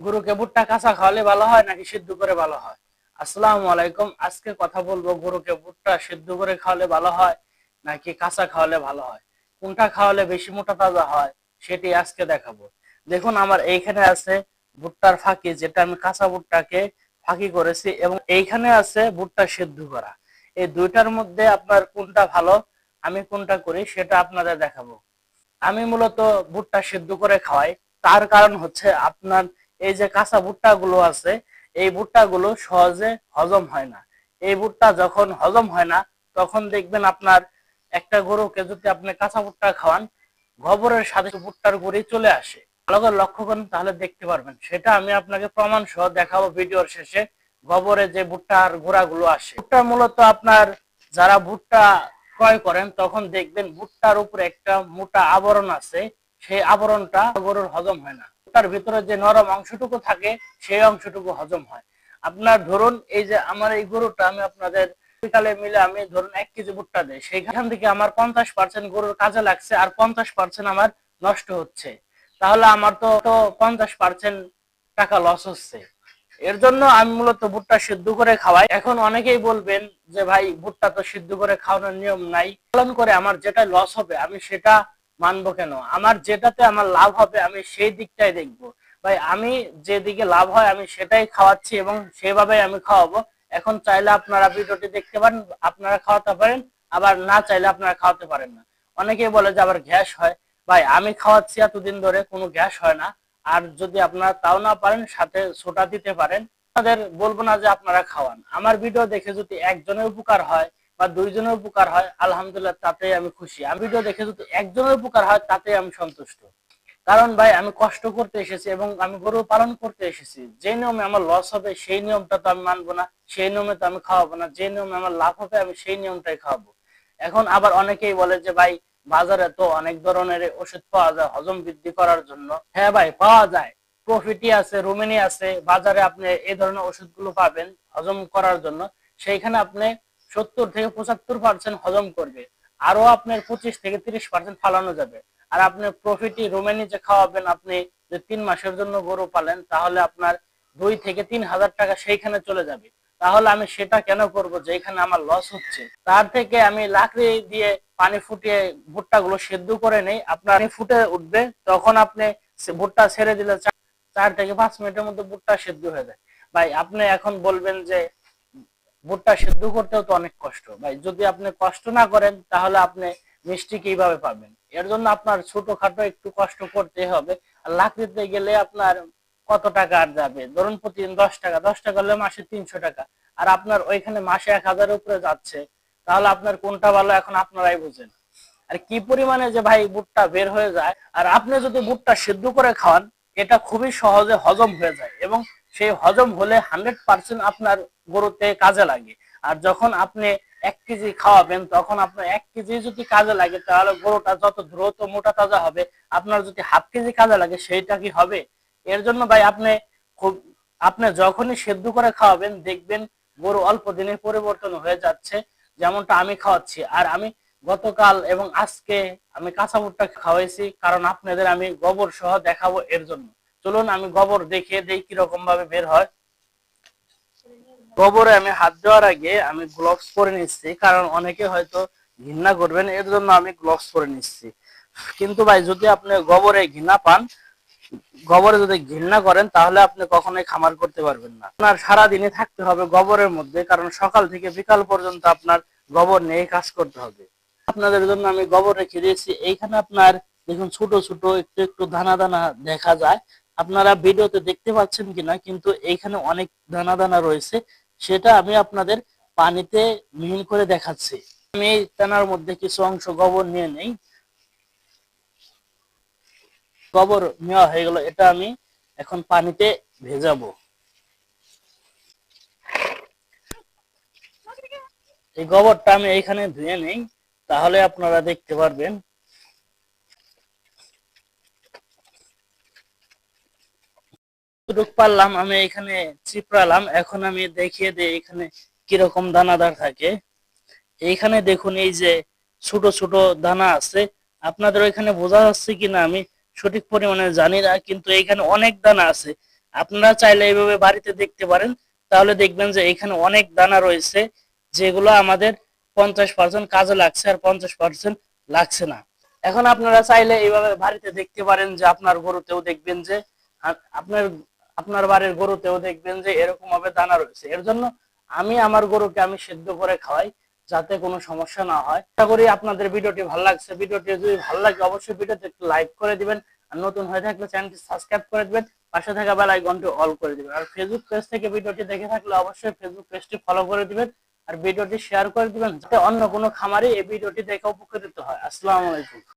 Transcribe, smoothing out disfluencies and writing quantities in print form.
গরুকে ভুট্টা কাঁচা খাওয়ালে ভালো হয় নাকি সিদ্ধ করে ভালো হয়? আসসালামু আলাইকুম। আজকে কথা বলবো গরুকে ভুট্টা সিদ্ধ করে খাওয়ালে ভালো হয় নাকি কাঁচা খাওয়ালে ভালো হয়, কোনটা খাওয়ালে বেশি মোটা তাজা হয় সেটি আজকে দেখাবো। দেখুন আমার এইখানে আছে ভুট্টার ফাঁকি, যেটা আমি কাঁচা ভুট্টাকে ফাঁকি করেছি, এবং এইখানে আছে ভুট্টা সিদ্ধ করা। এই দুইটার মধ্যে আপনার কোনটা ভালো, আমি কোনটা করি সেটা আপনাদের দেখাবো। আমি মূলত ভুট্টা সিদ্ধ করে খাওয়াই। তার কারণ হচ্ছে আপনার এই যে কাঁচা ভুট্টা গুলো আছে, এই ভুট্টা গুলো সহজে হজম হয় না। এই ভুট্টা যখন হজম হয় না, তখন দেখবেন আপনার একটা গরুকে যদি আপনি কাঁচা ভুট্টা খাওয়ান, গোবরের সাথে ভুট্টার গুঁড়ি চলে আসে। ভালো করে লক্ষ্য করেন তাহলে দেখতে পারবেন। সেটা আমি আপনাকে প্রমাণ সহ দেখাবো ভিডিওর শেষে। গোবরে যে ভুট্টার গুঁড়াগুলো আসে, ভুট্টা মূলত আপনার যারা ভুট্টা ক্রয় করেন তখন দেখবেন ভুট্টার উপরে একটা মোটা আবরণ আছে। সেই আবরণটা গরুর হজম হয় না। ভুট্টার ভিতরে যে নরম অংশটুকু থাকে সেই অংশটুকু হজম হয়। আপনার ধরুন এই যে আমার এই গরুটা আমি আপনাদের বিকালে মিলে আমি ধরুন 1 কেজি ভুট্টা দেয়, সেইখান থেকে আমার 50% গরুর কাজে লাগছে আর 50% আমার নষ্ট হচ্ছে। তাহলে আমার তো 50% টাকা লস হচ্ছে। এর জন্য আমি মূলত ভুট্টা সিদ্ধ করে খাওয়াই। এখন অনেকেই বলবেন যে ভাই ভুট্টা তো সিদ্ধ করে খাওয়ানোর নিয়ম নাই, পালন করে আমার যেটা লস হবে আমি সেটা মানবো কেন? আমার যেটাতে আমার লাভ হবে আমি সেই দিকটাই দেখবো। ভাই আমি যেদিকে লাভ হয় আমি সেটাই খাওয়াচ্ছি এবং সেভাবেই আমি খাওয়াবো। এখন চাইলে আপনারা ভিডিওটি দেখতে পারেন, আপনারা খাওয়াতে পারেন, আবার না চাইলে আপনারা খাওয়াতে পারেন না। অনেকেই বলে যে আবার গ্যাস হয়। ভাই আমি খাওয়াচ্ছি এতদিন ধরে, কোনো গ্যাস হয় না। আর যদি আপনারা তাও না পারেন সাথে সোটা দিতে পারেন। আপনাদের বলবো না যে আপনারা খাওয়ান। আমার ভিডিও দেখে যদি একজনের উপকার হয় বা দুইজনের উপকার হয়, আলহামদুলিল্লাহ তাতেই আমি খুশি। আমি ভিডিও দেখে যদি একজনের উপকার হয় তাতেই আমি সন্তুষ্ট। কারণ ভাই আমি কষ্ট করতে এসেছি এবং আমি গরু পালন করতে এসেছি। যে নিয়মে আমার লস হবে সেই নিয়মটা তো আমি মানবো না, সেই নিয়মে তো আমি খাওয়াবো না। যে নিয়মে আমার লাভ হবে আমি সেই নিয়মটাই খাওয়াবো। এখন আবার অনেকেই বলে যে ভাই বাজারে তো অনেক ধরনের ওষুধ পাওয়া যায় হজম বৃদ্ধি করার জন্য। হ্যাঁ ভাই পাওয়া যায়, প্রফিটি আছে, রুমিনি আছে, বাজারে আপনি এই ধরনের ওষুধগুলো পাবেন হজম করার জন্য। সেইখানে আপনি 70 থেকে 75% হজম করবে, আরো আপনার 25 থেকে 30% ফালানো যাবে। আর আপনি প্রফিটি রোমেনি যে খাওয়াবেন, আপনি যে 3 মাসের জন্য গরু পালেন, তাহলে আপনার 2 থেকে 3 হাজার টাকা সেইখানে চলে যাবে। তাহলে আমি সেটা কেন করব যেখানে আমার লস হচ্ছে? তার থেকে আমি লাকড়ি দিয়ে পানি ফুটিয়ে ভুট্টা গুলো সেদ্ধ করে নেই। আপনার পানি ফুটে উঠবে, তখন আপনি ভুট্টা ছেড়ে দিলে 4 থেকে 5 মিনিটের মধ্যে ভুট্টা সেদ্ধ হয়ে যায়। ভাই আপনি এখন বলবেন যে ভুট্টা সেদ্ধ করতেও তো অনেক কষ্ট। ভাই যদি আপনি কষ্ট না করেন তাহলে আপনি মিষ্টি কিভাবে পাবেন? এর জন্য আপনার ছোটখাটো একটু কষ্ট করতে হবে। আর লাকড়িতে গেলে আপনার কত টাকা আর যাবে? ধরুন প্রতিদিন 10 টাকা, 10 টাকা হলে মাসে 300 টাকা। আর আপনার ওইখানে মাসে 1,000-এর উপরে যাচ্ছে। তাহলে আপনার কোনটা ভালো এখন আপনারাই বুঝেন। আর কি পরিমাণে যে ভাই ভুট্টা বের হয়ে যায়। আর আপনি যদি ভুট্টা সিদ্ধ করে খাওয়ান, এটা খুবই সহজে হজম হয়ে যায় এবং সেই হজম হলে 100% আপনার গরুতে কাজে লাগে। আর যখন আপনি 1 কেজি খাওয়াবেন, তখন আপনার 1 কেজি যদি কাজে লাগে তাহলে গরুটা যত দ্রুত মোটা তাজা হবে। আপনার যদি হাফ কেজি কাজে লাগে সেইটা কি হবে? এর জন্য ভাই খুব আপনি যখনই সেদ্ধ করে খাওয়াবেন দেখবেন গরু অল্প দিনে পরিবর্তন হয়ে যাচ্ছে, যেমনটা আমি খাওয়াচ্ছি। আর আমি গতকাল এবং আজকে আমি কাঁচা ভুট্টা খাওয়াইছি, কারণ আপনাদের আমি গোবর সহ দেখাবো এর জন্য। চলুন আমি গোবর দেখিয়ে দেই কিরকম ভাবে বের হয়। গোবরে আমি হাত দেওয়ার আগে আমি গ্লোভস পরে নিচ্ছি, কারণ অনেকে হয়তো ঘৃণা করবেন, এর জন্য আমি গ্লোভস পরে নিচ্ছি। কিন্তু ভাই যদি আপনি গোবরে ঘৃণা পান, গোবরে যদি ঘৃণা করেন, তাহলে আপনি কখনোই খামার করতে পারবেন না। আপনার সারাদিনই থাকতে হবে গোবরের মধ্যে, কারণ সকাল থেকে বিকাল পর্যন্ত আপনার গোবর নিয়ে কাজ করতে হবে। আপনাদের জন্য আমি গোবর রেখে দিয়েছি। এইখানে আপনার দেখুন ছোট ছোট একটু একটু দানা দানা দেখা যায়। আপনারা ভিডিওতে দেখতে পাচ্ছেন কিনা, কিন্তু এইখানে অনেক দানা দানা রয়েছে। সেটা আমি আপনাদের পানিতে মিহিন করে দেখাচ্ছি। আমি এই দানার মধ্যে কিছু অংশ গোবর নিয়ে নেই। গোবর নেওয়া হয়ে গেল, এটা আমি এখন পানিতে ভেজাবো। এই গোবরটা আমি এইখানে ধুয়ে নেই, তাহলে আপনারা দেখতে পারবেন। পারলাম আমি এখানে চিপড়ালাম। এখন আমি দেখিয়ে দিই এখানে কিরকম দানাদার থাকে। এইখানে দেখুন এই যে ছোট ছোট দানা আছে। আপনাদের ওইখানে বোঝা যাচ্ছে কিনা আমি সঠিক পরিমাণে জানি না, কিন্তু এইখানে অনেক দানা আছে। আপনারা চাইলে এইভাবে বাড়িতে দেখতে পারেন, তাহলে দেখবেন যে এখানে অনেক দানা রয়েছে যেগুলো আমাদের 50% কাজে লাগছে আর 50% লাগছে না। এখন আপনারা চাইলে এইভাবে বাড়িতে দেখতে পারেন যে আপনার গরুতেও দেখবেন যে আপনার আপনার বাড়ির গরুতেও দেখবেন যে এরকম ভাবে দানা রয়েছে। এর জন্য আমার গরুকে আমি সেদ্ধ করে খাওয়াই, যাতে কোনো সমস্যা না হয়। আশা করি আপনাদের ভিডিওটি ভালো লাগছে। ভিডিওটি যদি ভালো লাগে অবশ্যই ভিডিওতে একটু লাইক করে দিবেন, আর নতুন হয়ে থাকলে চ্যানেলটি সাবস্ক্রাইব করে দিবেন, পাশে থাকা বেল আইকনটি অল করে দিবেন। আর ফেসবুক পেজ থেকে ভিডিওটি দেখে থাকলে অবশ্যই ফেসবুক পেজটি ফলো করে দিবেন আর ভিডিওটি শেয়ার করে দিবেন, যাতে অন্য কোনো খামারি এই ভিডিওটি দেখে উপকৃত হয়। আসসালামু আলাইকুম।